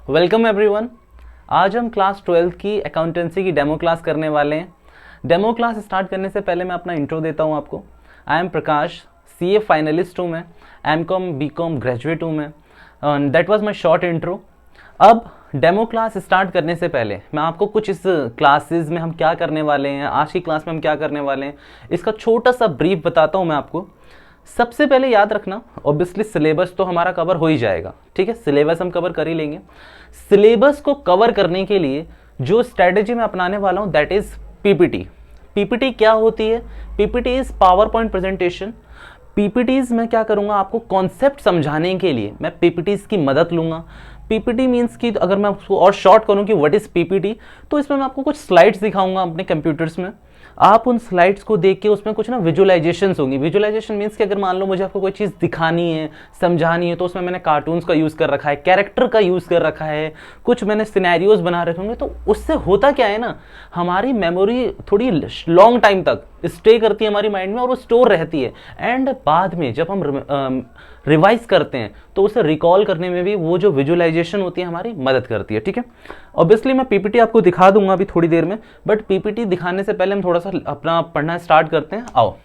Welcome everyone. आज हम class 12 की अकाउंटेंसी की डेमो क्लास करने वाले हैं। डेमो क्लास स्टार्ट करने से पहले मैं अपना इंट्रो देता हूं आपको। I am Prakash, CA finalist हूं मैं, एमकॉम बीकॉम ग्रेजुएट हूं मैं। That was my short intro. अब डेमो क्लास स्टार्ट करने से पहले मैं आपको कुछ इस क्लासेस में हम क्या करने वाले हैं, आज की क्लास में हम क्या करने वाले हैं, इसका छोटा सा ब्रीफ बताता हूं मैं आपको। सबसे पहले याद रखना, ऑब्वियसली सिलेबस तो हमारा कवर हो ही जाएगा, ठीक है, सिलेबस हम कवर कर ही लेंगे। सिलेबस को कवर करने के लिए जो स्ट्रेटेजी मैं अपनाने वाला हूं दैट इज पीपीटी। पीपीटी क्या होती है? PPT is power point presentation. PPTs में क्या करूंगा, आपको कॉन्सेप्ट समझाने के लिए मैं पीपीटीज की मदद लूंगा। पीपीटी मीन्स कि अगर मैं उसको और शॉर्ट करूं कि व्हाट इज पीपीटी, तो इसमें मैं आपको कुछ स्लाइड्स दिखाऊंगा अपने कंप्यूटर्स में। आप उन स्लाइड्स को देख के उसमें कुछ ना विजुअलाइजेशंस होंगी। विजुअलाइजेशन मीन्स कि अगर मान लो मुझे आपको कोई चीज़ दिखानी है, समझानी है, तो उसमें मैंने कार्टून्स का यूज़ कर रखा है, कैरेक्टर का यूज़ कर रखा है, कुछ मैंने सिनेरियोज बना रखे होंगे। तो उससे होता क्या है ना, हमारी मेमोरी थोड़ी लॉन्ग टाइम तक स्टे करती है हमारी माइंड में और वो स्टोर रहती है। एंड बाद में जब हम रिवाइज करते हैं तो उसे रिकॉल करने में भी वो जो विजुअलाइजेशन होती है हमारी मदद करती है, ठीक है। ऑब्वियसली मैं पीपीटी आपको दिखा दूंगा अभी थोड़ी देर में, बट पीपीटी दिखाने से पहले हम थोड़ा सा अपना पढ़ना स्टार्ट करते हैं। आओ,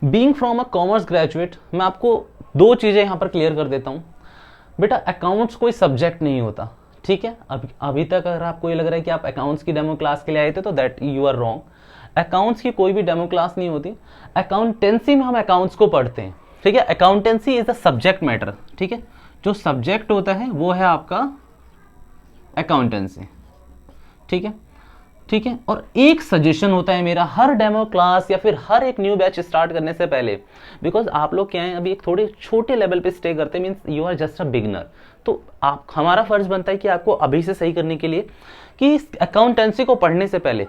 being from a commerce graduate, मैं आपको दो चीजें यहां पर क्लियर कर देता हूं। बेटा, अकाउंट्स कोई सब्जेक्ट नहीं होता, ठीक है। अभी तक अगर आपको ये लग रहा है कि आप अकाउंट्स की डेमो क्लास के लिए आए थे तो that you are wrong. Accounts की कोई भी डेमो क्लास नहीं होती। अकाउंटेंसी में हम अकाउंट्स को पढ़ते हैं, ठीक है। Accountancy is a subject matter, ठीक है। जो सब्जेक्ट होता है वो है आपका अकाउंटेंसी, ठीक है, ठीक है। और एक सजेशन होता है मेरा हर डेमो क्लास या फिर हर एक न्यू बैच स्टार्ट करने से पहले, बिकॉज आप लोग क्या है अभी एक थोड़े छोटे लेवल पे स्टे करते हैं, means you are just a beginner. तो आप, हमारा फर्ज बनता है कि आपको अभी से सही करने के लिए कि अकाउंटेंसी को पढ़ने से पहले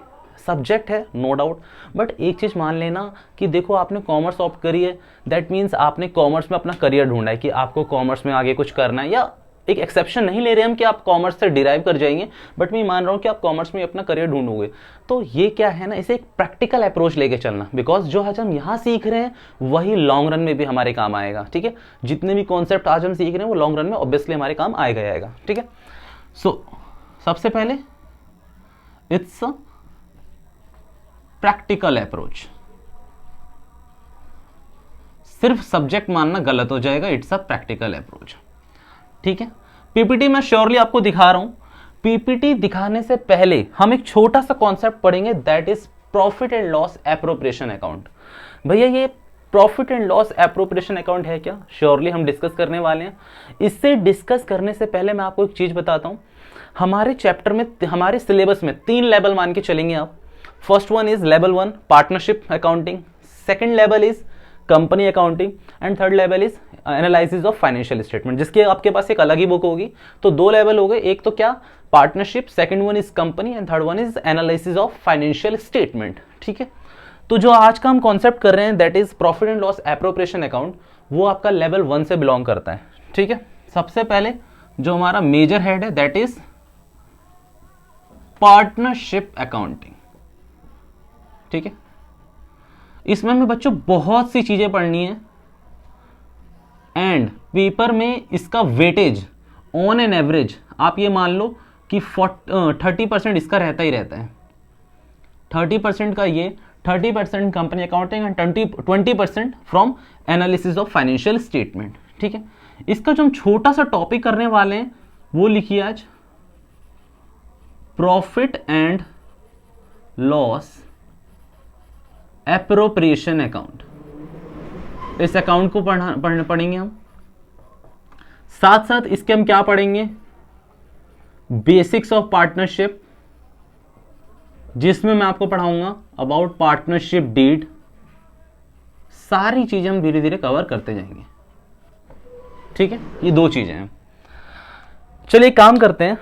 सब्जेक्ट है नो डाउट, बट एक चीज मान लेना कि देखो आपने कॉमर्स ऑप्ट करी है, दैट मीन्स आपने कॉमर्स में अपना करियर ढूंढा है कि आपको कॉमर्स में आगे कुछ करना है। या एक एक्सेप्शन नहीं ले रहे हम कि आप कॉमर्स से डिराइव कर जाएंगे, बट मैं मान रहा हूं कि आप कॉमर्स में अपना करियर ढूंढोगे। तो ये क्या है ना, इसे एक प्रैक्टिकल अप्रोच लेके चलना, बिकॉज जो आज हम यहां सीख रहे हैं वही लॉन्ग रन में भी हमारे काम आएगा, ठीक है। जितने भी कॉन्सेप्ट आज हम सीख रहे हैं वो लॉन्ग रन में ऑब्वियसली हमारे काम आएगा, ठीक है। सो सबसे पहले इट्स अ प्रैक्टिकल अप्रोच। सिर्फ सब्जेक्ट मानना गलत हो जाएगा, इट्स अ प्रैक्टिकल अप्रोच, ठीक है। पीपीटी मैं श्योरली आपको दिखा रहा हूं। पीपीटी दिखाने से पहले हम एक छोटा सा कॉन्सेप्ट पढ़ेंगे, that is profit and loss appropriation account. भैया, ये profit and loss appropriation account है क्या? श्योरली हम डिस्कस करने वाले हैं। इससे डिस्कस करने से पहले मैं आपको एक चीज बताता हूं। हमारे चैप्टर में, हमारे सिलेबस में 3 लेवल मान के चलेंगे आप। First one is level 1 partnership accounting, second level is company accounting, and third level is analysis of financial statement, जिसके आपके पास एक अलग ही बुक होगी। तो 2 लेवल हो गए, एक तो क्या partnership, second one is company, and third one is analysis of financial statement, ठीक है। तो जो आज का हम कॉन्सेप्ट कर रहे हैं that is profit and loss appropriation account, वो आपका लेवल 1 से बिलोंग करता है, ठीक है। सबसे पहले जो हमारा मेजर हेड है दैट इज पार्टनरशिप अकाउंटिंग, ठीक है। इसमें हमें बच्चों बहुत सी चीजें पढ़नी है एंड पेपर में इसका वेटेज ऑन एन एवरेज आप ये मान लो कि 30% इसका रहता ही रहता है। 30% का ये, 30% company accounting and 20% from analysis of financial statement, ठीक है। इसका जो हम छोटा सा टॉपिक करने वाले हैं वो लिखिए आज, profit and loss appropriation account. इस अकाउंट को पढ़ेंगे हम। साथ साथ इसके हम क्या पढ़ेंगे, बेसिक्स ऑफ पार्टनरशिप, जिसमें मैं आपको पढ़ाऊंगा अबाउट पार्टनरशिप डीड। सारी चीजें हम धीरे धीरे कवर करते जाएंगे, ठीक है। ये 2 चीजें हैं। चलिए काम करते हैं।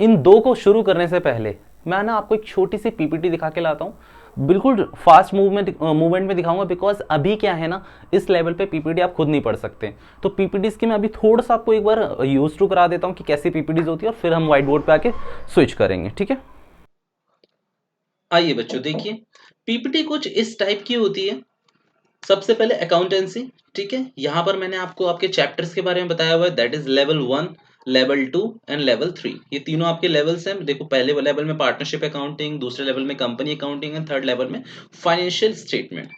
इन 2 को शुरू करने से पहले मैं ना आपको एक छोटी सी पीपीटी दिखा के लाता हूं। बिल्कुल फास्ट मूवमेंट में दिखाऊंगा, बिकॉज अभी क्या है ना, इस लेवल पे पीपीटी आप खुद नहीं पढ़ सकते। तो पीपीटीज की मैं अभी थोड़ा सा आपको एक बार यूज टू करा देता हूं कि कैसी पीपीटीज होती है, और फिर हम व्हाइट बोर्ड पे आके स्विच करेंगे, ठीक है। आइए बच्चों देखिए, पीपीटी कुछ इस टाइप की होती है। सबसे पहले अकाउंटेंसी, ठीक है, यहाँ पर मैंने आपको आपके चैप्टर्स के बारे में बताया हुआ है, that is level 1, level 2 and level 3। ये तीनों आपके लेवल्स हैं। देखो, पहले लेवल में पार्टनरशिप अकाउंटिंग, दूसरे लेवल में company accounting and third level में फाइनेंशियल स्टेटमेंट।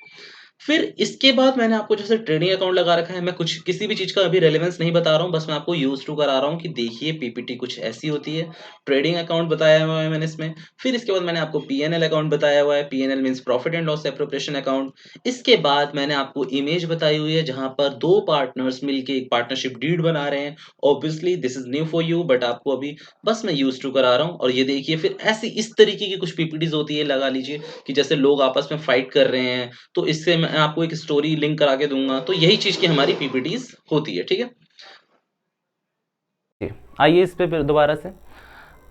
फिर इसके बाद मैंने आपको जैसे ट्रेडिंग अकाउंट लगा रखा है। मैं कुछ किसी भी चीज का अभी रेलेवेंस नहीं बता रहा हूँ, बस मैं आपको यूज टू करा रहा हूँ कि देखिए पीपीटी कुछ ऐसी होती है। ट्रेडिंग अकाउंट बताया हुआ है मैंने इसमें। फिर इसके बाद मैंने आपको पीएनएल अकाउंट बताया हुआ है। PNL means profit and loss appropriation account. इसके बाद मैंने आपको इमेज बताई हुई है जहां पर दो पार्टनर्स मिलके एक पार्टनरशिप डीड बना रहे हैं। Obviously this is new for you, but आपको अभी बस मैं यूज टू करा रहा हूँ। और ये देखिए, फिर ऐसी इस तरीके की कुछ पीपीटीज होती है, लगा लीजिए कि जैसे लोग आपस में फाइट कर रहे हैं, तो इससे मैं आपको एक स्टोरी लिंक करा के दूंगा। तो यही चीज की हमारी पीपीटीज होती है, ठीक है। आइए इस पे दोबारा से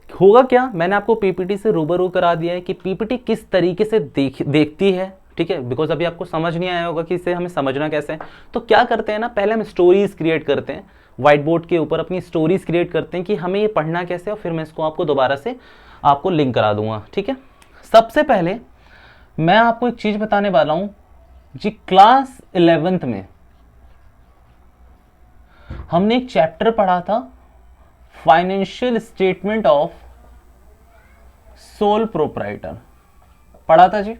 होगा क्या, मैंने आपको पीपीटी से रूबरू करा दिया है कि पीपीटी किस तरीके से देखती है, ठीक है, बिकॉज अभी आपको समझ नहीं आया होगा कि इसे हमें समझना कैसे है। तो क्या करते हैं ना, पहले हम स्टोरीज क्रिएट करते हैं, व्हाइट बोर्ड के ऊपर अपनी स्टोरीज क्रिएट करते हैं कि हमें ये पढ़ना कैसे है, और फिर मैं इसको आपको दोबारा से आपको लिंक करा दूंगा, ठीक है। सबसे पहले मैं आपको एक चीज बताने वाला हूं जी। क्लास 11th में हमने एक चैप्टर पढ़ा था, financial statement of sole proprietor पढ़ा था जी।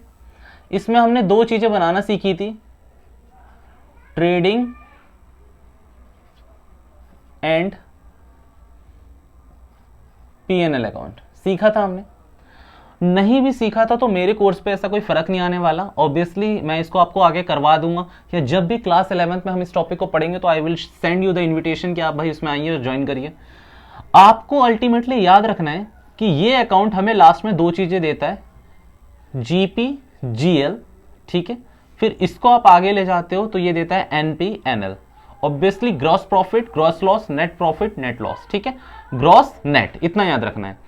इसमें हमने दो चीजें बनाना सीखी थी, ट्रेडिंग एंड पीएनएल अकाउंट सीखा था हमने। नहीं भी सीखा था तो मेरे कोर्स पे ऐसा कोई फर्क नहीं आने वाला। ऑब्वियसली मैं इसको आपको आगे करवा दूंगा, या जब भी क्लास 11th में हम इस टॉपिक को पढ़ेंगे तो I will send you the invitation कि आप भाई इसमें आइए और ज्वाइन करिए। आपको अल्टीमेटली याद रखना है कि ये अकाउंट हमें लास्ट में दो चीजें देता है, जीपी जीएल, ठीक है। फिर इसको आप आगे ले जाते हो तो ये देता है NPNL. Obviously gross profit, gross loss, net profit, net loss, ठीक है, ग्रॉस नेट, इतना याद रखना है।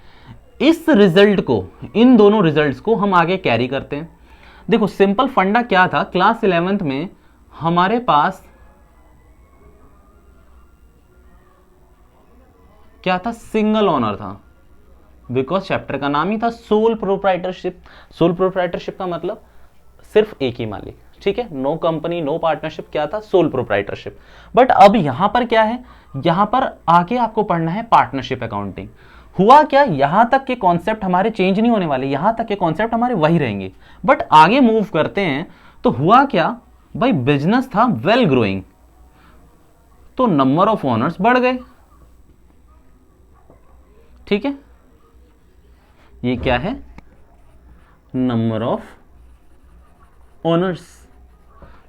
इस रिजल्ट को, इन दोनों रिजल्ट्स को हम आगे कैरी करते हैं। देखो सिंपल फंडा क्या था, क्लास 11th में हमारे पास क्या था, सिंगल ओनर था, बिकॉज चैप्टर का नाम ही था सोल प्रोप्राइटरशिप। सोल प्रोप्राइटरशिप का मतलब सिर्फ एक ही मालिक, ठीक है, नो कंपनी नो पार्टनरशिप, क्या था, सोल प्रोप्राइटरशिप। बट अब यहां पर क्या है, यहां पर आगे आपको पढ़ना है पार्टनरशिप अकाउंटिंग। हुआ क्या, यहां तक के कॉन्सेप्ट हमारे चेंज नहीं होने वाले, यहां तक के कॉन्सेप्ट हमारे वही रहेंगे, बट आगे मूव करते हैं तो हुआ क्या भाई, बिजनेस था वेल ग्रोइंग, तो नंबर ऑफ ओनर्स बढ़ गए, ठीक है। ये क्या है, नंबर ऑफ ओनर्स,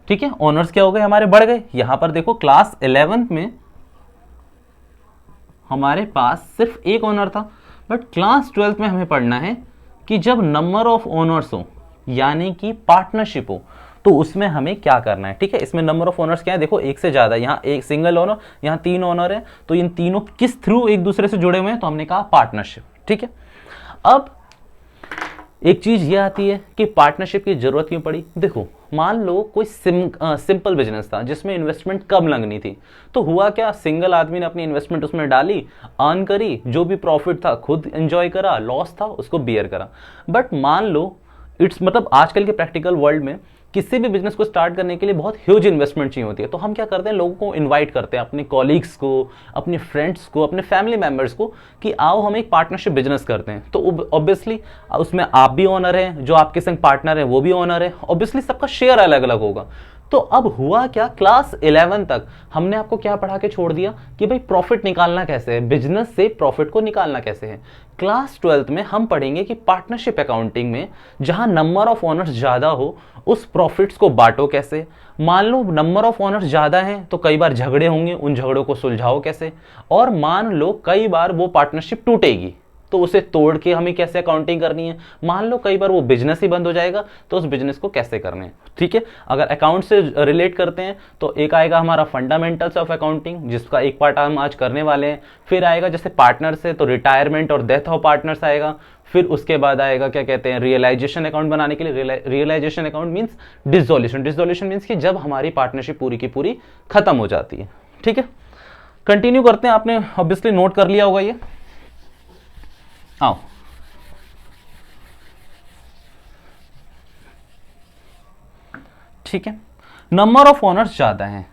ठीक है, ओनर्स क्या हो गए, हमारे बढ़ गए। यहां पर देखो क्लास 11th में हमारे पास सिर्फ एक ओनर था, बट क्लास 12th में हमें पढ़ना है कि जब नंबर ऑफ ओनर्स हो यानी कि पार्टनरशिप हो तो उसमें हमें क्या करना है, ठीक है। इसमें नंबर ऑफ ओनर्स क्या है, देखो एक से ज्यादा, यहाँ एक सिंगल ओनर, यहाँ तीन ओनर है, तो इन तीनों किस थ्रू एक दूसरे से जुड़े हुए हैं, तो हमने कहा पार्टनरशिप, ठीक है। अब एक चीज ये आती है कि पार्टनरशिप की जरूरत क्यों पड़ी। देखो मान लो कोई सिंपल बिजनेस था जिसमें इन्वेस्टमेंट कम लगनी थी, तो हुआ क्या, सिंगल आदमी ने अपनी इन्वेस्टमेंट उसमें डाली, अर्न करी, जो भी प्रॉफिट था खुद एंजॉय करा, लॉस था उसको बियर करा। बट मान लो इट्स मतलब आजकल के प्रैक्टिकल वर्ल्ड में किसी भी बिजनेस को स्टार्ट करने के लिए बहुत ह्यूज इन्वेस्टमेंट चाहिए होती है, तो हम क्या करते हैं, लोगों को इनवाइट करते हैं, अपने कॉलीग्स को, अपने फ्रेंड्स को, अपने फैमिली मेंबर्स को, कि आओ हम एक पार्टनरशिप बिजनेस करते हैं। तो ऑब्वियसली उसमें आप भी ओनर हैं, जो आपके संग पार्टनर है वो भी ओनर है, ऑब्वियसली सबका शेयर अलग अलग होगा। तो अब हुआ क्या, क्लास 11 तक हमने आपको क्या पढ़ा के छोड़ दिया कि भाई प्रॉफिट निकालना कैसे है, बिजनेस से प्रॉफिट को निकालना कैसे है। क्लास 12th में हम पढ़ेंगे कि पार्टनरशिप अकाउंटिंग में जहां नंबर ऑफ ओनर्स ज्यादा हो उस प्रॉफिट्स को बांटो कैसे। मान लो नंबर ऑफ ओनर्स ज्यादा हैं तो कई बार झगड़े होंगे, उन झगड़ों को सुलझाओ कैसे। और मान लो कई बार वो पार्टनरशिप टूटेगी तो उसे तोड़ के हमें कैसे अकाउंटिंग करनी है। मान लो कई बार वो बिजनेस ही बंद हो जाएगा तो उस बिजनेस को कैसे करना है, ठीक है। अगर अकाउंट से रिलेट करते हैं तो एक आएगा हमारा फंडामेंटल्स ऑफ अकाउंटिंग, जिसका एक पार्ट हम आज करने वाले हैं। फिर आएगा जैसे पार्टनर से तो रिटायरमेंट और डेथ ऑफ पार्टनर्स आएगा। फिर उसके बाद आएगा क्या कहते हैं, रियलाइजेशन अकाउंट बनाने के लिए। Realisation account means dissolution, dissolution means कि जब हमारी पार्टनरशिप पूरी की पूरी खत्म हो जाती है, ठीक है। कंटिन्यू करते हैं, आपने ऑब्वियसली नोट कर लिया होगा ये। आओ ठीक है, नंबर ऑफ ओनर्स ज़्यादा हैं।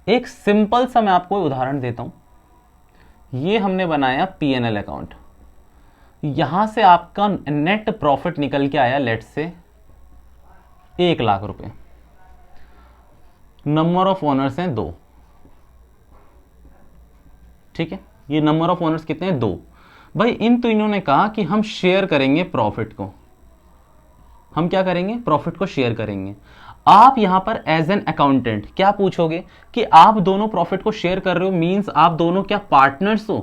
एक सिंपल सा मैं आपको उदाहरण देता हूं। ये हमने बनाया पीएनएल अकाउंट, यहां से आपका नेट प्रॉफिट निकल के आया लेट से 1,00,000 रुपए। नंबर ऑफ ओनर्स हैं 2। ठीक है, ये नंबर ऑफ ओनर्स कितने हैं? 2। भाई इन तीनों ने कहा कि हम शेयर करेंगे प्रॉफिट को। हम क्या करेंगे? प्रॉफिट को शेयर करेंगे। आप यहां पर एज एन अकाउंटेंट क्या पूछोगे कि आप दोनों प्रॉफिट को शेयर कर रहे हो, मींस आप दोनों क्या पार्टनर्स हो?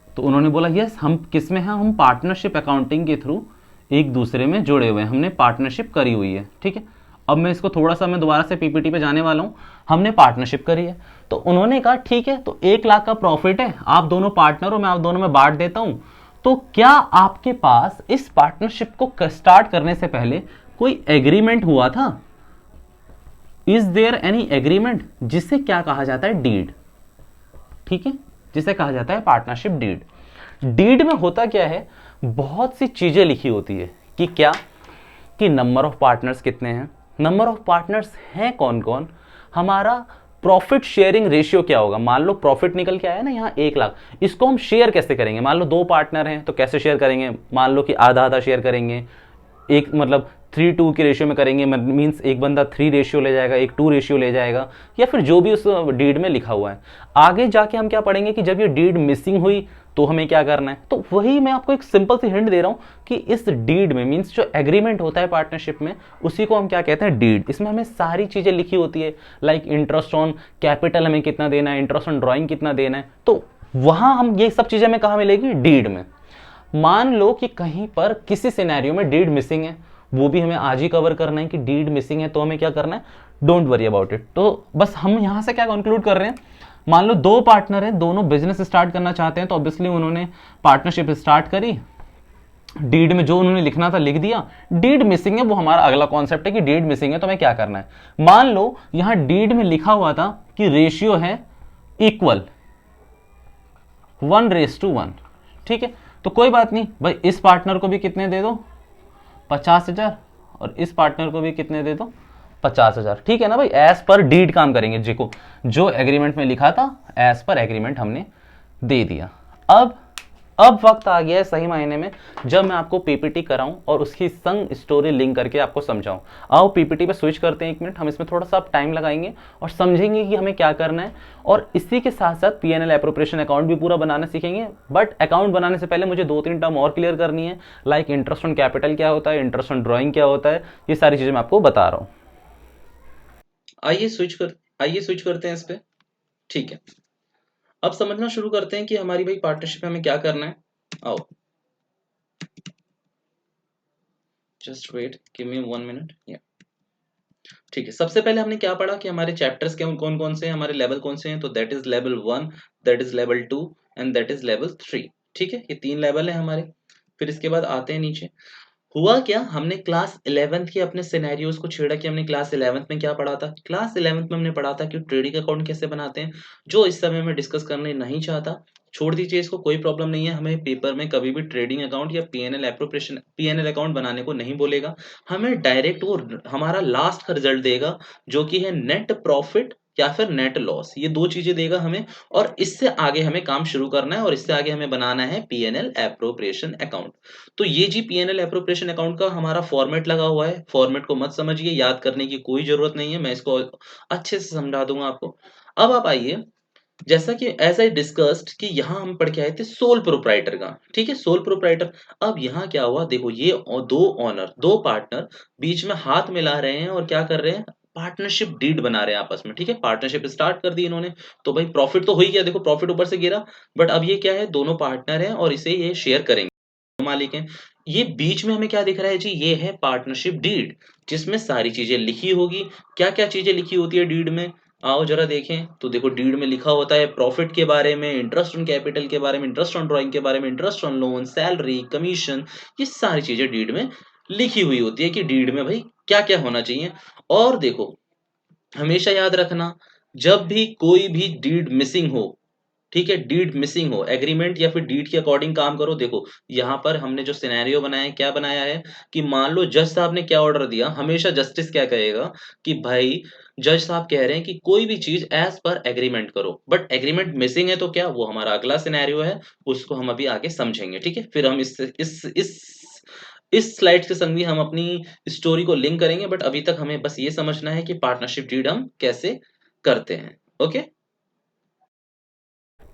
तो उन्होंने बोला यस, हम किस में हैं? हम पार्टनरशिप अकाउंटिंग के थ्रू एक दूसरे में जुड़े हुए हैं, हमने पार्टनरशिप करी हुई है। ठीक है, अब मैं इसको थोड़ा सा मैं दोबारा से पीपीटी पे जाने वाला हूं। हमने पार्टनरशिप करी है, तो उन्होंने कहा ठीक है, तो 1,00,000 का प्रॉफिट है, आप दोनों पार्टनर हो, मैं आप दोनों में बांट देता हूं। तो क्या आपके पास इस पार्टनरशिप को स्टार्ट करने से पहले कोई एग्रीमेंट हुआ था? Is there any agreement? जिसे क्या कहा जाता है? डीड। ठीक है, जिसे कहा जाता है पार्टनरशिप डीड। डीड में होता क्या है? बहुत सी चीजें लिखी होती है कि क्या, कि नंबर ऑफ पार्टनर्स कितने हैं, नंबर ऑफ पार्टनर्स हैं कौन कौन, हमारा प्रॉफिट शेयरिंग रेशियो क्या होगा। मान लो प्रॉफिट निकल के आया ना यहाँ 1,00,000, इसको हम शेयर कैसे करेंगे? मान लो 2 पार्टनर हैं तो कैसे शेयर करेंगे? मान लो कि आधा आधा शेयर करेंगे, एक मतलब 3:2 के रेशियो में करेंगे, मींस एक बंदा 3 रेशियो ले जाएगा, एक 2 रेशियो ले जाएगा, या फिर जो भी उस डीड में लिखा हुआ है। आगे जाके हम क्या पढ़ेंगे कि जब ये डीड मिसिंग हुई तो हमें क्या करना है। तो वही मैं आपको एक सिंपल सी हिंट दे रहा हूं कि इस डीड में, मींस जो एग्रीमेंट होता है पार्टनरशिप में, उसी को हम क्या कहते हैं? डीड। इसमें हमें सारी चीजें लिखी होती है, लाइक इंटरेस्ट ऑन कैपिटल हमें कितना देना है, इंटरेस्ट ऑन ड्रॉइंग कितना देना है। तो वहां हम ये सब चीजें हमें कहां मिलेगी? डीड में। मान लो कि कहीं पर किसी सिनेरियो में डीड मिसिंग है, वो भी हमें आज ही कवर करना है कि डीड मिसिंग है, तो हमें क्या करना है? Don't worry about it. तो बस हम यहां से क्या कंक्लूड कर रहे हैं? मान लो 2 पार्टनर हैं, दोनों बिजनेस स्टार्ट करना चाहते हैं, तो ऑब्वियसली उन्होंने पार्टनरशिप स्टार्ट करी, डीड में जो उन्होंने लिखना था लिख दिया। डीड मिसिंग है, वो हमारा अगला कॉन्सेप्ट है कि डीड मिसिंग है तो हमें क्या करना है। मान लो यहां डीड में लिखा हुआ था कि रेशियो है इक्वल 1:1। ठीक है, तो कोई बात नहीं भाई, इस पार्टनर को भी कितने दे दो? 50,000, और इस पार्टनर को भी कितने दे दो? 50,000। ठीक है ना भाई, एज पर डीड काम करेंगे, जिको जो एग्रीमेंट में लिखा था एज पर एग्रीमेंट हमने दे दिया। अब वक्त आ गया है सही मायने में जब मैं आपको पीपीटी कराऊं और उसकी संग स्टोरी लिंक करके आपको समझाऊं। आओ पीपीटी पे स्विच करते हैं 1 मिनट, हम इसमें थोड़ा सा टाइम लगाएंगे और समझेंगे कि हमें क्या करना है, और इसी के साथ साथ पीएनएल एप्रोप्रिएशन अकाउंट भी पूरा बनाना सीखेंगे। बट अकाउंट बनाने से पहले मुझे 2-3 टर्म और क्लियर करनी है, लाइक इंटरेस्ट ऑन कैपिटल क्या होता है, इंटरेस्ट ऑन ड्रॉइंग क्या होता है, ये सारी चीजें मैं आपको बता रहा हूँ। आइए स्विच करते हैं इस पे। ठीक है, अब समझना शुरू करते हैं कि हमारी भाई पार्टनरशिप में हमें क्या करना है। आओ, just wait, give me 1 minute. या ठीक है, सबसे पहले हमने क्या पढ़ा कि हमारे चैप्टर्स के कौन कौन से हैं, हमारे लेवल कौन से हैं। तो that is level 1, that is level 2 and that is level 3। ठीक है, ये 3 लेवल है हमारे। फिर इसके बाद आते हैं नीचे। हुआ क्या, हमने क्लास 11th के अपने सिनेरियोज को छेड़ा कि हमने क्लास 11th में क्या पढ़ा था। क्लास 11th में हमने पढ़ा था कि ट्रेडिंग अकाउंट कैसे बनाते हैं, जो इस समय मैं डिस्कस करने नहीं चाहता। छोड़ दीजिए इसको, कोई प्रॉब्लम नहीं है। हमें पेपर में कभी भी ट्रेडिंग अकाउंट या पीएनएल एप्रोप्रिएशन पीएनएल अकाउंट बनाने को नहीं बोलेगा। हमें डायरेक्ट वो हमारा लास्ट का रिजल्ट देगा, जो कि है नेट प्रॉफिट या फिर नेट लॉस। ये 2 चीजें देगा हमें, और इससे आगे हमें काम शुरू करना है, और इससे आगे हमें बनाना है पीएनएल एप्रोप्रिएशन अकाउंट। तो ये जी पीएनएल एप्रोप्रिएशन अकाउंट का हमारा फॉर्मेट लगा हुआ है। फॉर्मेट को मत समझिए, याद करने की कोई जरूरत नहीं है, मैं इसको अच्छे से समझा दूंगा आपको। अब आप आइए, जैसा कि एज आई डिस्कस्ड कि यहाँ हम पढ़ के आए थे सोल प्रोप्राइटर का। ठीक है, सोल प्रोप्राइटर। अब यहाँ क्या हुआ देखो, ये 2 ऑनर 2 पार्टनर बीच में हाथ मिला रहे हैं और क्या कर रहे हैं, पार्टनरशिप डीड बना रहे हैं आपस में। ठीक है, पार्टनरशिप स्टार्ट कर दी इन्होंने। तो भाई प्रॉफिट तो हो ही गया, देखो प्रॉफिट ऊपर से गिरा, बट अब ये क्या है, दोनों पार्टनर हैं और इसे ये शेयर करेंगे, मालिक हैं। ये बीच में हमें क्या दिख रहा है जी, ये है पार्टनरशिप डीड, जिसमें सारी चीजें लिखी होगी। क्या क्या चीजें लिखी होती है डीड में, आओ जरा देखें। तो देखो, डीड में लिखा होता है प्रॉफिट के बारे में, इंटरेस्ट ऑन कैपिटल के बारे में, इंटरेस्ट ऑन ड्राइंग के बारे में, interest on loan, salary, commission, ये सारी चीजें डीड में लिखी हुई होती है कि डीड में भाई क्या क्या होना चाहिए। और देखो, हमेशा याद रखना, जब भी कोई भी डीड मिसिंग हो, ठीक है, डीड मिसिंग हो, एग्रीमेंट या फिर डीड के अकॉर्डिंग काम करो। देखो यहाँ पर हमने जो सिनेरियो बनाया है, क्या बनाया है कि मान लो जज साहब ने क्या ऑर्डर दिया, हमेशा जस्टिस क्या कहेगा कि भाई जज साहब कह रहे हैं कि कोई भी चीज एज पर एग्रीमेंट करो, बट एग्रीमेंट मिसिंग है तो क्या, वो हमारा अगला सिनेरियो है, उसको हम अभी आगे समझेंगे। ठीक है, फिर हम इस स्लाइड के संग भी हम अपनी स्टोरी को लिंक करेंगे, बट अभी तक हमें बस ये समझना है कि पार्टनरशिप डीड हम कैसे करते हैं। ओके,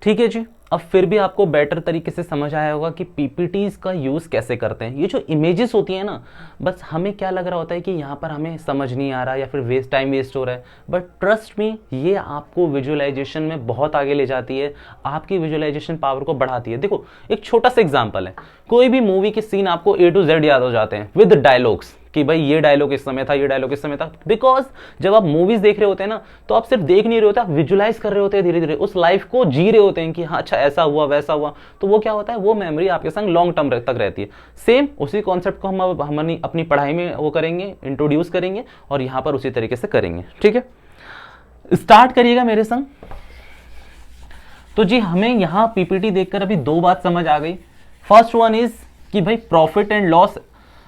ठीक है जी। अब फिर भी आपको बेटर तरीके से समझ आया होगा कि पीपीटीज का यूज़ कैसे करते हैं। ये जो इमेजेस होती हैं ना, बस हमें क्या लग रहा होता है कि यहाँ पर हमें समझ नहीं आ रहा या फिर टाइम वेस्ट हो रहा है, बट ट्रस्ट मी ये आपको विजुअलाइजेशन में बहुत आगे ले जाती है, आपकी विजुअलाइजेशन पावर को बढ़ाती है। देखो एक छोटा सा एग्जाम्पल है, कोई भी मूवी के सीन आपको A to Z याद हो जाते हैं विद डायलॉग्स कि भाई ये डायलॉग इस समय था, ये डायलॉग इस समय था, बिकॉज जब आप मूवीज देख रहे होते हैं ना, तो आप सिर्फ देख नहीं रहे होते, आप विजुलाइज कर रहे होते हैं, धीरे धीरे उस लाइफ को जी रहे होते हैं कि हाँ अच्छा ऐसा हुआ वैसा हुआ, तो वो क्या होता है, वो मेमोरी आपके संग लॉन्ग टर्म तक रहती है। सेम उसी कॉन्सेप्ट को हम अपनी पढ़ाई में वो करेंगे, इंट्रोड्यूस करेंगे और यहाँ पर उसी तरीके से करेंगे। ठीक है, स्टार्ट करिएगा मेरे संग। तो जी हमें यहाँ पीपीटी देखकर अभी दो बात समझ आ गई। फर्स्ट वन इज कि भाई प्रॉफिट एंड लॉस,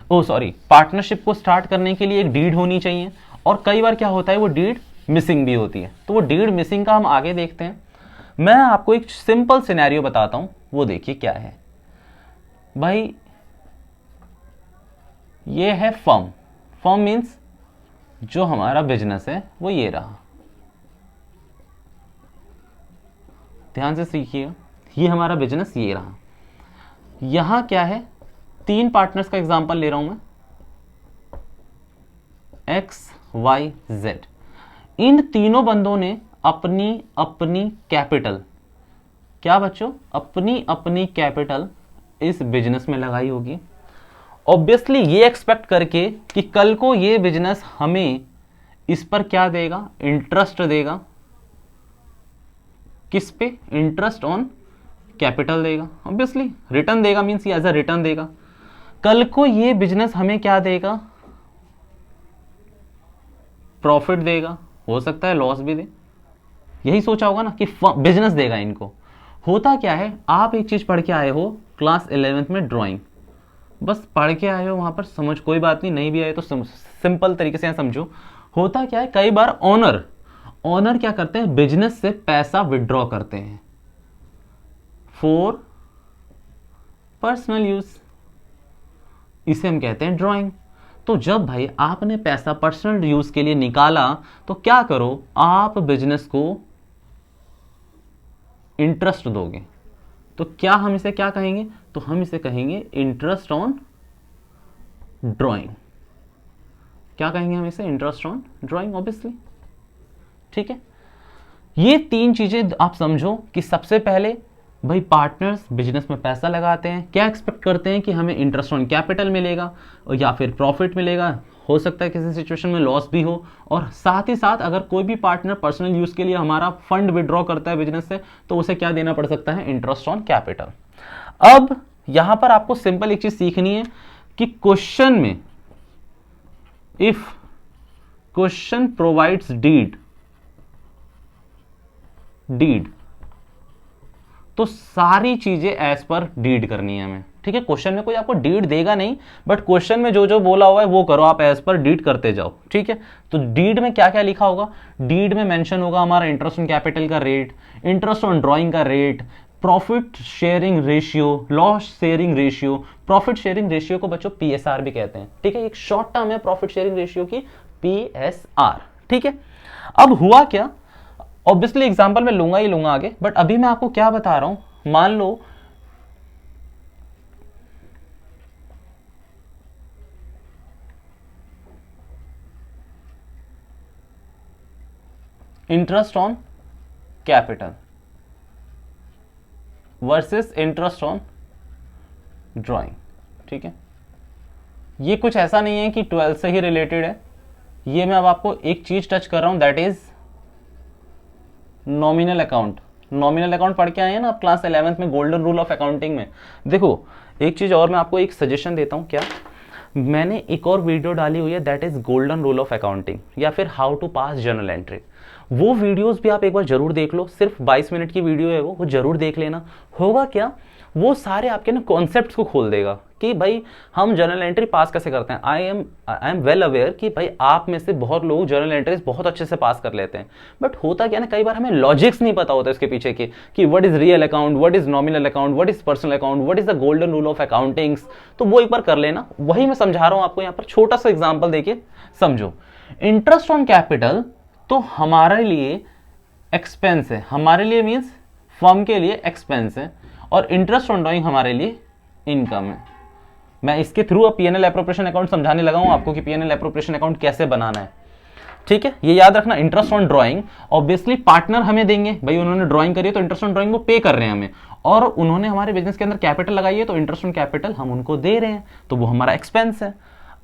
पार्टनरशिप को स्टार्ट करने के लिए एक डीड होनी चाहिए, और कई बार क्या होता है वो डीड मिसिंग भी होती है, तो वो डीड मिसिंग का हम आगे देखते हैं। मैं आपको एक सिंपल सिनेरियो बताता हूं, वो देखिए क्या है भाई। ये है फर्म, फर्म मीन्स जो हमारा बिजनेस है वो ये रहा, ध्यान से सीखिए, ये हमारा बिजनेस ये रहा। यहां क्या है, तीन पार्टनर्स का एग्जांपल ले रहा हूं मैं, XYZ। इन तीनों बंदों ने अपनी अपनी कैपिटल, क्या बच्चों, अपनी अपनी कैपिटल इस बिजनेस में लगाई होगी, ऑब्वियसली ये एक्सपेक्ट करके कि कल को ये बिजनेस हमें इस पर क्या देगा, इंटरेस्ट देगा। किस पे, इंटरेस्ट ऑन कैपिटल देगा, ऑब्वियसली रिटर्न देगा, मींस एज अ रिटर्न देगा। कल को ये बिजनेस हमें क्या देगा, प्रॉफिट देगा, हो सकता है लॉस भी दे, यही सोचा होगा ना कि बिजनेस देगा इनको। होता क्या है, आप एक चीज पढ़ के आए हो क्लास 11th में, ड्राइंग, बस पढ़ के आए हो वहां पर, समझ कोई बात नहीं, नहीं भी आए तो सिंपल तरीके से समझो। होता क्या है, कई बार ऑनर क्या करते हैं, बिजनेस से पैसा विड्रॉ करते हैं फॉर पर्सनल यूज, इसे हम कहते हैं ड्राइंग। तो जब भाई आपने पैसा पर्सनल यूज के लिए निकाला, तो क्या करो, आप बिजनेस को इंटरेस्ट दोगे, तो क्या हम इसे क्या कहेंगे, तो हम इसे कहेंगे इंटरेस्ट ऑन ड्राइंग। क्या कहेंगे हम इसे, इंटरेस्ट ऑन ड्राइंग, ऑब्वियसली। ठीक है, ये तीन चीजें आप समझो कि सबसे पहले भाई पार्टनर्स बिजनेस में पैसा लगाते हैं, क्या एक्सपेक्ट करते हैं कि हमें इंटरेस्ट ऑन कैपिटल मिलेगा या फिर प्रॉफिट मिलेगा, हो सकता है किसी सिचुएशन में लॉस भी हो, और साथ ही साथ अगर कोई भी पार्टनर पर्सनल यूज के लिए हमारा फंड विड्रॉ करता है बिजनेस से, तो उसे क्या देना पड़ सकता है, इंटरेस्ट ऑन कैपिटल। अब यहां पर आपको सिंपल एक चीज सीखनी है कि क्वेश्चन में इफ क्वेश्चन प्रोवाइड्स डीड तो सारी चीजें एज पर डीड करनी है हमें। ठीक है, क्वेश्चन में कोई आपको डीड देगा नहीं, बट क्वेश्चन में जो जो बोला हुआ है वो करो, आप एज पर डीड करते जाओ। ठीक है, तो डीड में क्या क्या लिखा होगा, डीड में मेंशन होगा हमारा इंटरेस्ट ऑन कैपिटल का रेट, इंटरेस्ट ऑन ड्राइंग का rate, profit sharing ratio, loss sharing ratio. Profit sharing ratio को बच्चों PSR भी कहते हैं। ठीक है, एक शॉर्ट टर्म है प्रॉफिट शेयरिंग रेशियो की, PSR। ठीक है, अब हुआ क्या, ऑब्वियसली एग्जांपल मैं लूंगा ही लूंगा आगे, बट अभी मैं आपको क्या बता रहा हूं, मान लो interest on capital versus interest on drawing. ठीक है, ये कुछ ऐसा नहीं है कि 12 से ही रिलेटेड है, ये मैं अब आपको एक चीज टच कर रहा हूं, that is nominal account. Nominal account पढ़ के आए हैं ना आप क्लास 11th में, गोल्डन रूल ऑफ अकाउंटिंग में। देखो एक चीज और मैं आपको एक सजेशन देता हूं, क्या, मैंने एक और वीडियो डाली हुई है, that is golden rule of accounting या फिर how to pass journal entry. वो वीडियोस भी आप एक बार जरूर देख लो, सिर्फ 22 मिनट की वीडियो है वो जरूर देख लेना। होगा क्या, वो सारे आपके ना कॉन्सेप्ट्स को खोल देगा कि भाई हम जर्नल एंट्री पास कैसे करते हैं। आई एम वेल अवेयर कि भाई आप में से बहुत लोग जर्नल एंट्रीज बहुत अच्छे से पास कर लेते हैं, बट होता क्या ना, कई बार हमें लॉजिक्स नहीं पता होता इसके पीछे के कि what is real account, what is nominal account, what is personal account, what is the golden rule of accountings. तो वो एक बार कर लेना, वही मैं समझा रहा हूं आपको। यहाँ पर छोटा सा एग्जाम्पल देखिए, समझो। इंटरेस्ट ऑन कैपिटल तो हमारे लिए एक्सपेंस है, हमारे लिए मीन्स फर्म के लिए एक्सपेंस है, और इंटरेस्ट ऑन ड्राइंग हमारे लिए इनकम है। मैं इसके थ्रू अब पीएनएल एप्रोप्रिएशन अकाउंट समझाने लगा हूं आपको कि पीएनएल एप्रोप्रिएशन अकाउंट कैसे बनाना है। ठीक है, ये याद रखना। Interest on drawing obviously partner हमें देंगे, भाई उन्होंने ड्राइंग करी है तो इंटरेस्ट ऑन ड्राइंग वो पे कर रहे हैं हमें, और उन्होंने हमारे बिजनेस के अंदर कैपिटल लगाई है तो इंटरेस्ट ऑन कैपिटल हम उनको दे रहे हैं, तो वो हमारा एक्सपेंस है।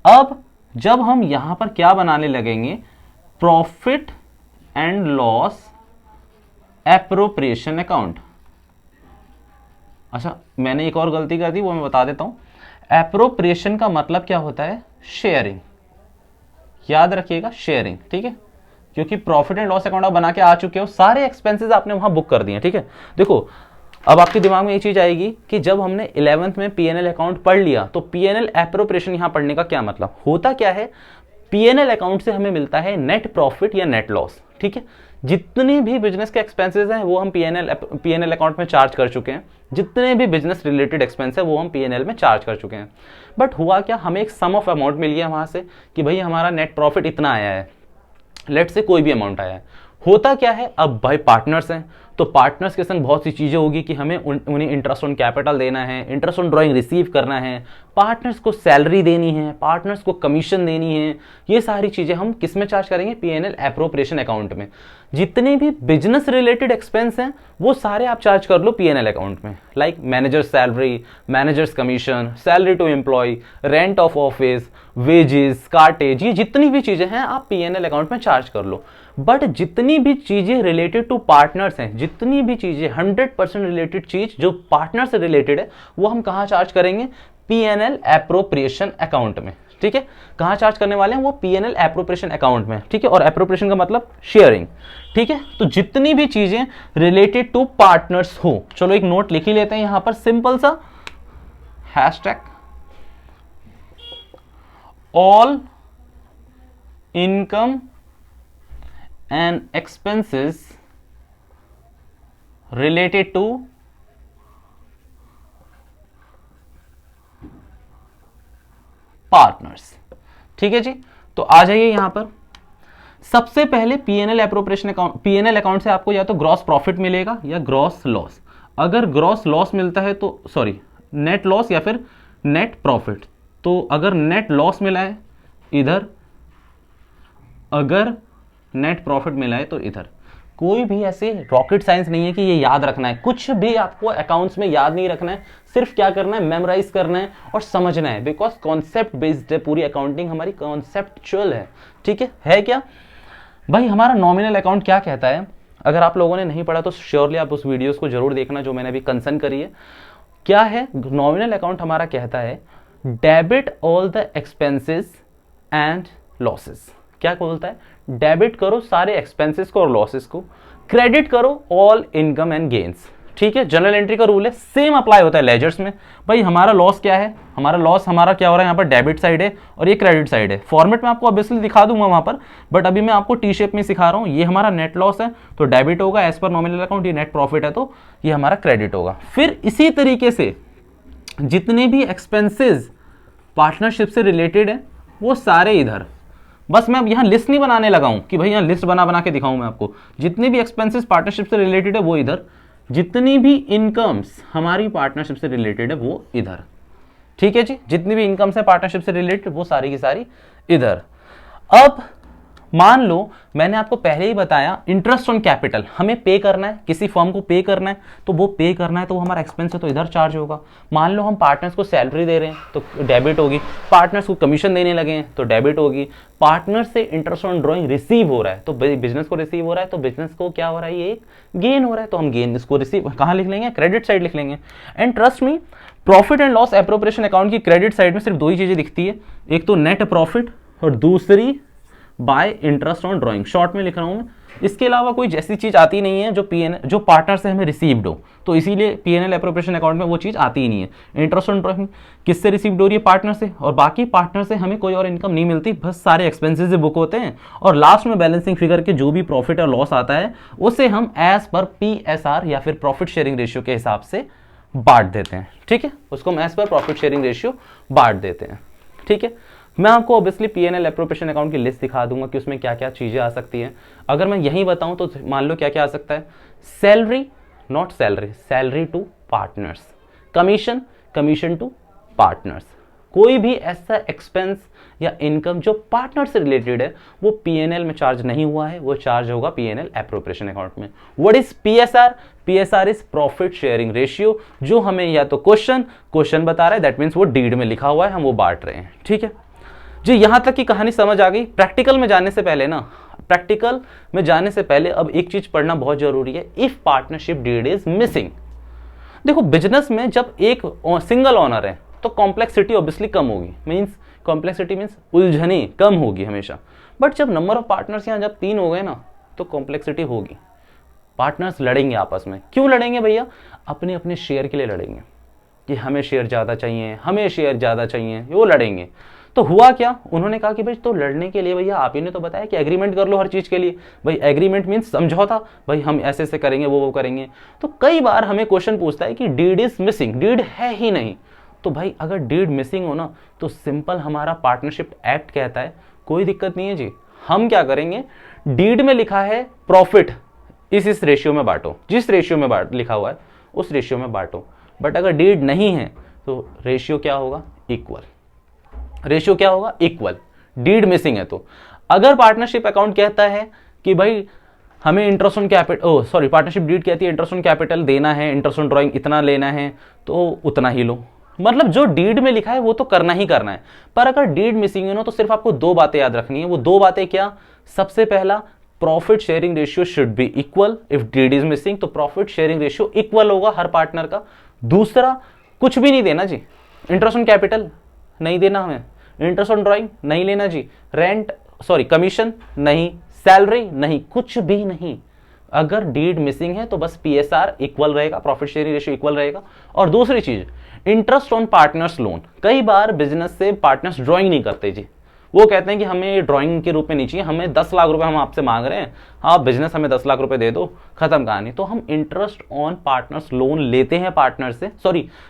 अब जब हम यहां पर क्या बनाने लगेंगे, profit and loss appropriation account. अच्छा, मैंने एक और गलती कर दी, वो मैं बता देता हूं। एप्रोप्रिएशन का मतलब क्या होता है, शेयरिंग। याद रखिएगा, शेयरिंग। ठीक है, क्योंकि प्रॉफिट एंड लॉस अकाउंट आप बना के आ चुके हो, सारे एक्सपेंसेस आपने वहां बुक कर दिए। ठीक है, देखो अब आपके दिमाग में ये चीज आएगी कि जब हमने 11th में पीएनएल अकाउंट पढ़ लिया तो पीएनएल एप्रोप्रिएशन यहां पढ़ने का क्या मतलब होता, क्या है। पीएनएल अकाउंट से हमें मिलता है नेट प्रॉफिट या नेट लॉस। ठीक है, जितने भी बिजनेस के एक्सपेंसेस हैं वो हम पीएनएल अकाउंट में चार्ज कर चुके हैं, जितने भी बिजनेस रिलेटेड एक्सपेंस है वो हम पीएनएल में चार्ज कर चुके हैं। बट हुआ क्या, हमें एक सम ऑफ अमाउंट मिल गया वहां से कि भाई हमारा नेट प्रॉफिट इतना आया है, लेट से कोई भी अमाउंट आया है। होता क्या है, अब भाई पार्टनर्स हैं तो पार्टनर्स के संग बहुत सी चीजें होगी कि हमें उन्हें इंटरेस्ट ऑन कैपिटल देना है, इंटरेस्ट ऑन ड्राइंग रिसीव करना है, पार्टनर्स को सैलरी देनी है, पार्टनर्स को कमीशन देनी है। ये सारी चीजें हम किस में चार्ज करेंगे, पीएनएल एप्रोप्रिएशन अकाउंट में। जितने भी बिजनेस रिलेटेड एक्सपेंस हैं वो सारे आप चार्ज कर लो पीएनएल अकाउंट में, like manager salary, managers commission, salary to employ, rent of office, wages, cartage, ये जितनी भी चीजें हैं आप पीएनएल अकाउंट में चार्ज कर लो। बट जितनी भी चीजें रिलेटेड टू पार्टनर्स हैं, जितनी भी चीजें 100% रिलेटेड चीज जो पार्टनर से रिलेटेड है वो हम कहां चार्ज करेंगे, पीएनएल एप्रोप्रिएशन अकाउंट में। ठीक है, कहां चार्ज करने वाले हैं, वो पीएनएल एप्रोप्रिएशन अकाउंट में। ठीक है, और एप्रोप्रिएशन का मतलब शेयरिंग। ठीक है, तो जितनी भी चीजें रिलेटेड टू पार्टनर्स हो, चलो एक नोट लिख ही लेते हैं यहां पर, सिंपल सा hashtag all income and expenses related to partners। ठीक है जी, तो आ जाइए यहां पर। सबसे पहले PNL appropriation account, PNL account से आपको या तो ग्रॉस प्रॉफिट मिलेगा या ग्रॉस लॉस। अगर ग्रॉस लॉस मिलता है तो सॉरी नेट लॉस या फिर नेट प्रॉफिट, तो अगर नेट लॉस मिला है इधर, अगर नेट प्रॉफिट मिला है तो इधर। कोई भी ऐसे रॉकेट साइंस नहीं है कि ये याद रखना है, कुछ भी आपको अकाउंट्स में याद नहीं रखना है, सिर्फ क्या करना है, मेमोराइज करना है और समझना है, बिकॉज कॉन्सेप्ट बेस्ड है पूरी अकाउंटिंग हमारी, कॉन्सेप्चुअल है। ठीक है क्या भाई, हमारा नॉमिनल अकाउंट क्या कहता है, अगर आप लोगों ने नहीं पढ़ा तो श्योरली आप उस वीडियोस को जरूर देखना जो मैंने अभी कंसर्न करी है। क्या है नॉमिनल अकाउंट, हमारा कहता है debit all the expenses and losses. क्या बोलता है, डेबिट करो सारे एक्सपेंसेस को और लॉसेस को, क्रेडिट करो ऑल इनकम एंड गेन्स। ठीक है, जनरल एंट्री का रूल है, सेम अप्लाई होता है लेजर्स में। भाई हमारा लॉस क्या है, हमारा लॉस हमारा क्या हो रहा है, यहाँ पर डेबिट साइड है और ये क्रेडिट साइड है। फॉर्मेट में आपको ऑब्वियसली दिखा दूंगा वहां पर, बट अभी मैं आपको टी शेप में सिखा रहा हूँ। ये हमारा नेट लॉस है तो डेबिट होगा एज पर नॉमिनल अकाउंट, ये नेट प्रॉफिट है तो ये हमारा क्रेडिट होगा। फिर इसी तरीके से जितने भी एक्सपेंसेस पार्टनरशिप से रिलेटेड है वो सारे इधर, बस मैं अब यहाँ लिस्ट नहीं बनाने लगा हूं कि भाई यहाँ लिस्ट बना के दिखाऊं मैं आपको। जितने भी एक्सपेंसेस पार्टनरशिप से रिलेटेड है वो इधर, जितनी भी इनकम्स हमारी पार्टनरशिप से रिलेटेड है वो इधर। ठीक है जी, जितनी भी इनकम्स है पार्टनरशिप से रिलेटेड वो सारी की सारी इधर। अब मान लो मैंने आपको पहले ही बताया इंटरेस्ट ऑन कैपिटल हमें पे करना है, किसी फर्म को पे करना है तो वो पे करना है तो वो हमारा एक्सपेंस है तो इधर चार्ज होगा। मान लो हम पार्टनर्स को सैलरी दे रहे हैं तो डेबिट होगी, पार्टनर्स को कमीशन देने लगे हैं तो डेबिट होगी, पार्टनर से इंटरेस्ट ऑन ड्राइंग रिसीव हो रहा है तो बिजनेस को रिसीव हो रहा है तो बिजनेस को क्या हो रहा है, ये एक गेन हो रहा है तो हम गेन इसको रिसीव कहाँ लिख लेंगे, क्रेडिट साइड लिख लेंगे। And trust me, profit and loss appropriation account की क्रेडिट साइड में सिर्फ दो ही चीजें दिखती है, एक तो नेट प्रॉफिट और दूसरी bye interest on drawing. Short में लिख रहा हूं मैं, इसके अलावा कोई ऐसी चीज़ आती नहीं है जो पार्टनर से हमें रिसीव्ड हो, तो इसीलिए पीएनएल एप्रोप्रिएशन अकाउंट में वो चीज़ आती ही नहीं है। इंटरेस्ट ऑन ड्राइंग किससे रिसीव्ड हो रही है? पार्टनर से, और बाकी पार्टनर से हमें कोई और इनकम नहीं मिलती, बस सारे एक्सपेंसेस बुक होते हैं और लास्ट में बैलेंसिंग फिगर के जो भी प्रॉफिट और लॉस आता है उसे हम एज पर PSR या फिर प्रॉफिट शेयरिंग रेशियो के हिसाब से बांट देते हैं। ठीक है, उसको हम as per profit sharing ratio बांट देते हैं। ठीक है, मैं आपको ऑब्वियसली पीएनएल एप्रोप्रिएशन अकाउंट की लिस्ट दिखा दूंगा कि उसमें क्या क्या चीज़ें आ सकती हैं। अगर मैं यही बताऊं तो मान लो क्या क्या आ सकता है। Salary, not salary, salary to partners, commission, commission to partners, कोई भी ऐसा एक्सपेंस या इनकम जो पार्टनर से रिलेटेड है वो पीएनएल में चार्ज नहीं हुआ है, वो चार्ज होगा पीएनएल एप्रोप्रिएशन अकाउंट में। What is PSR? PSR is profit sharing ratio, जो हमें या तो क्वेश्चन बता रहा है, दैट मीन्स वो डीड में लिखा हुआ है, हम वो बांट रहे हैं। ठीक है जी, यहां तक की कहानी समझ आ गई। प्रैक्टिकल में जाने से पहले अब एक चीज पढ़ना बहुत जरूरी है, if partnership deed is missing. देखो बिजनेस में जब एक सिंगल ओनर है तो कॉम्प्लेक्सिटी ऑब्वियसली कम होगी, कॉम्प्लेक्सिटी मीन्स उलझने कम होगी हमेशा। बट जब नंबर ऑफ पार्टनर्स यहाँ जब 3 हो गए ना तो कॉम्प्लेक्सिटी होगी, पार्टनर्स लड़ेंगे आपस में। क्यों लड़ेंगे भैया? अपने अपने शेयर के लिए लड़ेंगे कि हमें शेयर ज़्यादा चाहिए, हमें शेयर ज़्यादा चाहिए, वो लड़ेंगे। तो हुआ क्या, उन्होंने कहा कि भाई तो लड़ने के लिए भैया आप ही ने तो बताया कि एग्रीमेंट कर लो हर चीज़ के लिए। भाई एग्रीमेंट मीन्स समझौता, भाई हम ऐसे ऐसे करेंगे, वो करेंगे। तो कई बार हमें क्वेश्चन पूछता है कि डीड इज मिसिंग, डीड है ही नहीं। तो भाई अगर डीड मिसिंग हो ना तो सिंपल हमारा पार्टनरशिप एक्ट कहता है कोई दिक्कत नहीं है जी, हम क्या करेंगे, डीड में लिखा है प्रॉफिट इस रेशियो में बांटो, जिस रेशियो में लिखा हुआ है उस रेशियो में बांटो। बट अगर डीड नहीं है तो रेशियो क्या होगा? इक्वल। रेशियो क्या होगा? इक्वल। डीड मिसिंग है तो अगर पार्टनरशिप अकाउंट कहता है कि भाई हमें interest on capital, partnership deed कहती है इंटरेस्ट ऑन कैपिटल देना है, इंटरेस्ट ऑन ड्राइंग इतना लेना है, तो उतना ही लो। मतलब जो डीड में लिखा है वो तो करना ही करना है। पर अगर डीड मिसिंग है ना तो सिर्फ आपको 2 बातें याद रखनी है। वो 2 बातें क्या? सबसे पहला, profit sharing ratio should be equal if deed is missing, तो प्रॉफिट शेयरिंग रेशियो इक्वल होगा हर पार्टनर का। दूसरा, कुछ भी नहीं देना जी, इंटरेस्ट ऑन कैपिटल नहीं देना, हमें इंटरेस्ट ऑन ड्राइंग नहीं लेना जी, कमीशन नहीं, सैलरी नहीं, कुछ भी नहीं। अगर डीड मिसिंग है तो बस पीएसआर इक्वल रहेगा, प्रॉफिट शेयरिंग रेशियो इक्वल रहेगा। और दूसरी चीज, इंटरेस्ट ऑन पार्टनर्स लोन। कई बार बिजनेस से पार्टनर्स ड्राइंग नहीं करते जी, वो कहते हैं कि हमें ड्राइंग के रूप में नहीं चाहिए, हमें 10 लाख रुपए हम आपसे मांग रहे हैं, आप बिजनेस हमें 10 लाख रुपए दे दो, खत्म कहानी। तो हम इंटरेस्ट ऑन पार्टनर्स लोन लेते हैं पार्टनर से,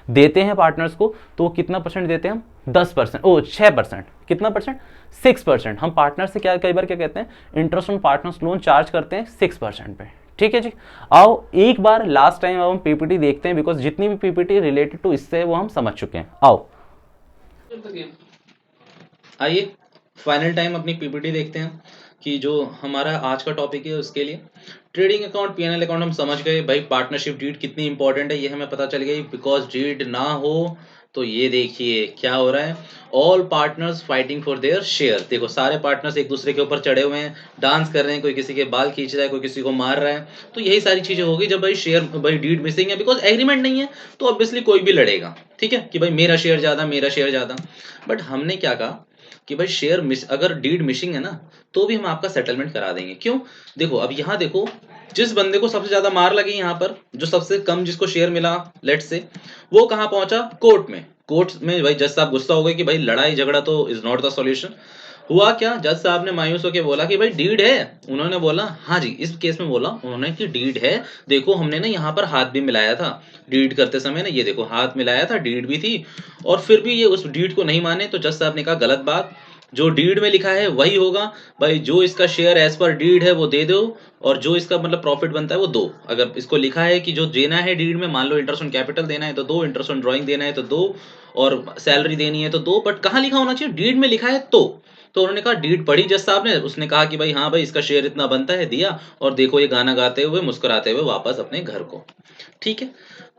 देते हैं पार्टनर्स को। तो कितना परसेंट देते हैं हम? 10%, 6%। कितना परसेंट? 6%। हम पार्टनर से कई बार क्या कहते हैं, interest on partners loan charge करते हैं 6% पे। ठीक है जी, आओ एक बार लास्ट टाइम अब हम पीपीटी देखते हैं, बिकॉज जितनी भी पीपीटी रिलेटेड टू इससे वो हम समझ चुके हैं। आओ आइए फाइनल टाइम अपनी पीपीटी देखते हैं कि जो हमारा आज का टॉपिक है उसके लिए ट्रेडिंग अकाउंट, पीएनएल अकाउंट हम समझ गए। भाई पार्टनरशिप डीड कितनी इंपॉर्टेंट है ये हमें पता चल गई, बिकॉज डीड ना हो तो ये देखिए क्या हो रहा है, all partners fighting for their share. देखो सारे पार्टनर्स एक दूसरे के ऊपर चढ़े हुए हैं, डांस कर रहे हैं, कोई किसी के बाल खींच रहा है, कोई किसी को मार रहा है। तो यही सारी चीजें होगी जब भाई डीड मिसिंग है, बिकॉज एग्रीमेंट नहीं है तो ऑब्वियसली कोई भी लड़ेगा। ठीक है कि भाई मेरा शेयर ज्यादा, मेरा शेयर ज्यादा। बट हमने क्या कहा कि भाई शेयर अगर डीड मिसिंग है ना तो भी हम आपका सेटलमेंट करा देंगे। क्यों? देखो अब यहाँ देखो, जिस बंदे को सबसे ज्यादा मार लगी यहाँ पर, जो सबसे कम जिसको शेयर मिला लेट से, वो कहाँ पहुंचा? कोर्ट में। कोर्ट में भाई जज साहब गुस्सा हो गए कि भाई लड़ाई झगड़ा तो इज नॉट द सॉल्यूशन। हुआ क्या, जज साहब ने मायूस होकर बोला कि भाई डीड है। उन्होंने बोला हाँ जी, इस केस में बोला उन्होंने कि डीड है। देखो हमने ना यहाँ पर हाथ भी मिलाया था डीड करते समय ना, ये देखो हाथ मिलाया था, डीड भी थी, और फिर भी ये उस डीड को नहीं माने। तो जज साहब ने कहा गलत बात, जो डीड में लिखा है वही होगा भाई, जो इसका शेयर एज पर डीड है वो दे दो, और जो इसका मतलब प्रॉफिट बनता है वो दो। अगर इसको लिखा है कि जो देना है डीड में, मान लो इंटरेस्ट ऑन कैपिटल देना है तो दो, इंटरेस्ट ऑन ड्राइंग देना है तो दो, और सैलरी देनी है तो दो। बट कहाँ लिखा होना चाहिए? डीड में लिखा है तो उन्होंने कहा, डीड पढ़ी जज साहब ने, उसने कहा कि भाई हाँ भाई इसका शेयर इतना बनता है, दिया, और देखो ये गाना गाते हुए मुस्कुराते हुए वापस अपने घर को। ठीक है,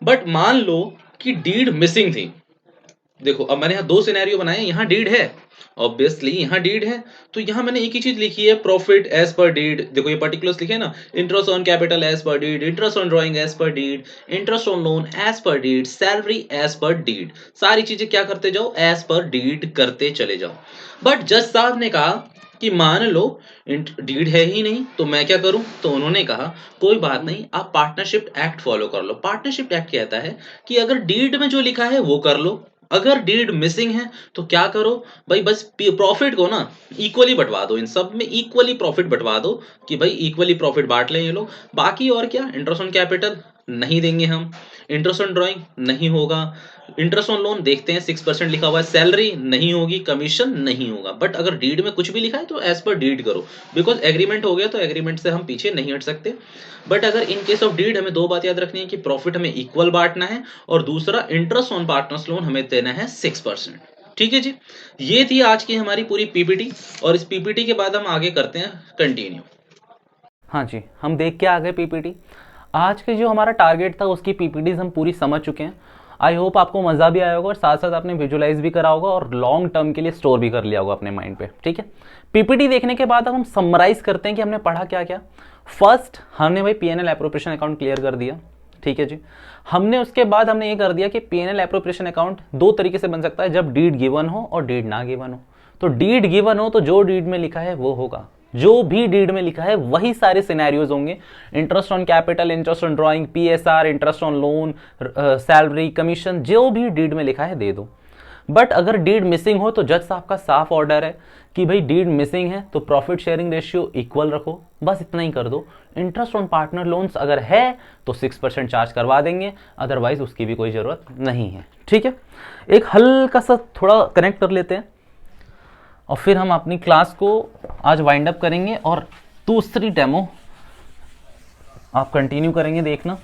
बट मान लो कि डीड मिसिंग थी। देखो अब मैंने यहाँ 2 सिनेरियो बनाए, यहाँ डीड है ऑब्वियसली, यहाँ डीड है, तो यहाँ मैंने एक ही चीज लिखी है, प्रॉफिट एज पर डीड। देखो ये पर्टिकुलर्स लिखे ना, interest on capital as per deed, interest on drawing as per deed, interest on loan as per deed, salary as per deed. सारी चीजें क्या करते जाओ? एज पर डीड करते चले जाओ। बट जज साहब ने कहा कि मान लो डीड है ही नहीं तो मैं क्या करूं, तो उन्होंने कहा कोई बात नहीं, आप पार्टनरशिप एक्ट फॉलो कर लो। पार्टनरशिप एक्ट कहता है कि अगर डीड में जो लिखा है वो कर लो, अगर डीड मिसिंग है तो क्या करो भाई, बस प्रॉफिट को ना इक्वली बंटवा दो, इन सब में इक्वली प्रॉफिट बंटवा दो कि भाई इक्वली प्रॉफिट बांट लें ये लोग। बाकी और क्या, इंटरेस्ट ऑन कैपिटल नहीं देंगे हम, इंटरेस्ट ऑन ड्राइंग नहीं होगा, इंटरेस्ट ऑन लोन देखते हैं 6% लिखा हुआ है, सैलरी नहीं होगी, कमीशन नहीं होगा। बट अगर डीड में कुछ भी लिखा है तो एज पर डीड करो, बिकॉज एग्रीमेंट हो गया तो एग्रीमेंट से हम पीछे नहीं हट सकते। बट अगर इन केस ऑफ डीड हमें दो बात याद रखनी है कि प्रॉफिट हमें इक्वल बांटना है और दूसरा इंटरेस्ट ऑन पार्टनर्स लोन हमें देना है 6%। ठीक है जी, ये थी आज की हमारी पूरी पीपीटी, और इस पीपीटी के बाद हम आगे करते हैं कंटिन्यू। हाँ जी, हम देख के आ गए पीपीटी। आज के जो हमारा टारगेट था उसकी पीपीटीज हम पूरी समझ चुके हैं। आई होप आपको मज़ा भी आया होगा और साथ साथ आपने विजुलाइज भी करा होगा और लॉन्ग टर्म के लिए स्टोर भी कर लिया होगा अपने माइंड पे। ठीक है, पीपीटी देखने के बाद अब हम समराइज करते हैं कि हमने पढ़ा क्या क्या। फर्स्ट हमने भाई पीएनएल एप्रोप्रिएशन अकाउंट क्लियर कर दिया। ठीक है जी, हमने उसके बाद हमने ये कर दिया कि पीएनएल एप्रोप्रिएशन अकाउंट दो तरीके से बन सकता है, जब डीड गिवन हो और डीड ना गिवन हो। तो डीड गिवन हो तो जो डीड में लिखा है वो होगा, जो भी डीड में लिखा है वही सारे सिनेरियोज होंगे। Interest on capital, interest on drawing, PSR, interest on loan, salary, commission, जो भी डीड में लिखा है दे दो। बट अगर डीड मिसिंग हो तो जज साहब का साफ ऑर्डर है कि भाई डीड मिसिंग है तो प्रॉफिट शेयरिंग रेशियो इक्वल रखो, बस इतना ही कर दो। इंटरेस्ट ऑन पार्टनर लोन्स अगर है तो 6% चार्ज करवा देंगे, अदरवाइज उसकी भी कोई ज़रूरत नहीं है। ठीक है, एक हल्का सा थोड़ा कनेक्ट कर लेते हैं और फिर हम अपनी क्लास को आज वाइंड अप करेंगे और दूसरी डेमो आप कंटिन्यू करेंगे देखना।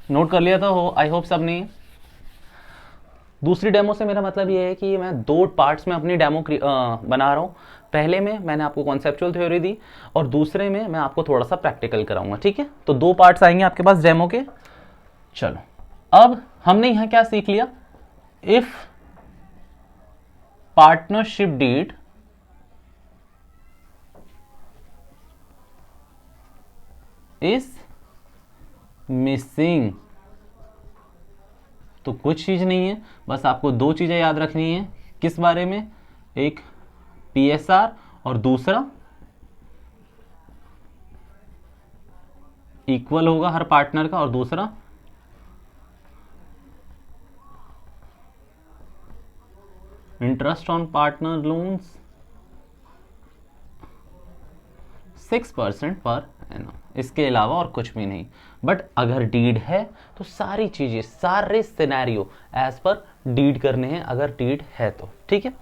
नोट कर लिया था हो, आई होप सब ने। दूसरी डेमो से मेरा मतलब ये है कि मैं दो पार्ट्स में अपनी डेमो बना रहा हूँ। पहले में मैंने आपको कॉन्सेप्चुअल थ्योरी दी और दूसरे में मैं आपको थोड़ा सा प्रैक्टिकल कराऊंगा। ठीक है, तो दो पार्ट्स आएंगे आपके पास डेमो के। चलो, अब हमने यहां क्या सीख लिया, if partnership deed is missing, तो कुछ चीज नहीं है, बस आपको दो चीजें याद रखनी है। किस बारे में, एक पीएसआर और दूसरा इक्वल होगा हर पार्टनर का, और दूसरा interest on partner loans 6% per annum, इसके अलावा और कुछ भी नहीं। बट अगर डीड है तो सारी चीजें, सारे सिनेरियो एज पर डीड करने हैं अगर डीड है तो। ठीक है,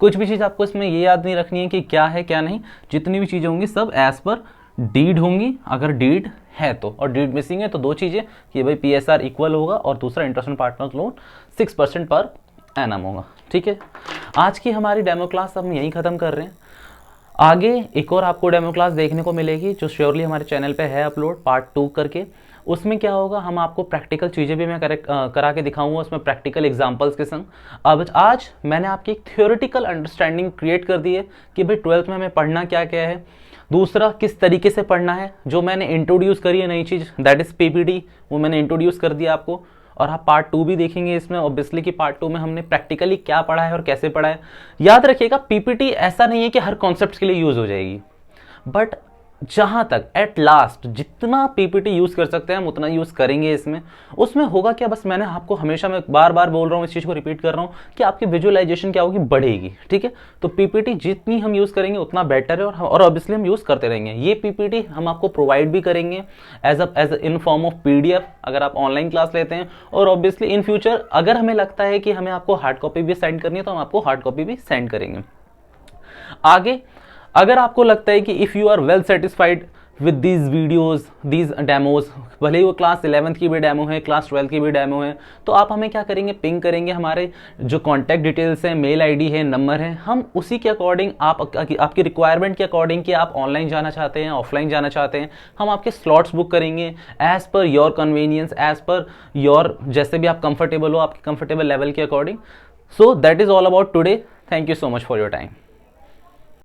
कुछ भी चीज आपको इसमें ये याद नहीं रखनी है कि क्या है क्या नहीं, जितनी भी चीजें होंगी सब एज पर डीड होंगी अगर डीड है तो, और डीड मिसिंग है तो दो चीजें कि भाई पीएसआर इक्वल होगा और दूसरा interest on partner loan 6% per annum होगा। ठीक है, आज की हमारी डेमो क्लास हम यहीं खत्म कर रहे हैं। आगे एक और आपको डेमो क्लास देखने को मिलेगी जो श्योरली हमारे चैनल पे है अपलोड, पार्ट 2 करके। उसमें क्या होगा, हम आपको प्रैक्टिकल चीज़ें भी मैं करा के दिखाऊंगा, उसमें प्रैक्टिकल एग्जांपल्स के संग। अब आज मैंने आपकी एक थ्योरेटिकल अंडरस्टैंडिंग क्रिएट कर दी है कि भाई 12th में हमें पढ़ना क्या क्या है, दूसरा किस तरीके से पढ़ना है। जो मैंने इंट्रोड्यूस करी है नई चीज़, दैट इज़ पीपीटी, वो मैंने इंट्रोड्यूस कर दिया आपको। और आप पार्ट 2 भी देखेंगे इसमें, ऑब्वियसली कि पार्ट 2 में हमने प्रैक्टिकली क्या पढ़ा है और कैसे पढ़ा है। याद रखिएगा, पीपीटी ऐसा नहीं है कि हर कॉन्सेप्ट के लिए यूज हो जाएगी, बट जहां तक एट लास्ट जितना पीपीटी यूज कर सकते हैं हम उतना यूज करेंगे इसमें। उसमें होगा क्या, बस मैंने आपको हमेशा, मैं बार बार बोल रहा हूँ, इस चीज को रिपीट कर रहा हूँ कि आपकी विजुअलाइजेशन क्या होगी, बढ़ेगी। ठीक है, तो पीपीटी जितनी हम यूज करेंगे उतना बेटर है, और ऑब्वियसली हम यूज करते रहेंगे। ये पीपीटी हम आपको प्रोवाइड भी करेंगे as in form of PDF अगर आप ऑनलाइन क्लास लेते हैं, और ऑब्वियसली इन फ्यूचर अगर हमें लगता है कि हमें आपको हार्ड कॉपी भी सेंड करनी है तो हम आपको हार्ड कॉपी भी सेंड करेंगे। आगे अगर आपको लगता है कि if you are well satisfied with these videos, these demos, भले ही वो क्लास 11th की भी डेमो है, क्लास 12th की भी डेमो है, तो आप हमें क्या करेंगे, पिंग करेंगे। हमारे जो कॉन्टैक्ट डिटेल्स हैं, मेल आईडी है, नंबर है, हम उसी के अकॉर्डिंग आपकी रिक्वायरमेंट के अकॉर्डिंग कि आप ऑनलाइन जाना चाहते हैं, ऑफलाइन जाना चाहते हैं, हम आपके स्लॉट्स बुक करेंगे as per your convenience, as per your, जैसे भी आप कंफर्टेबल हो, आपके कंफर्टेबल लेवल के according. So that is all about today. Thank you so much for your time.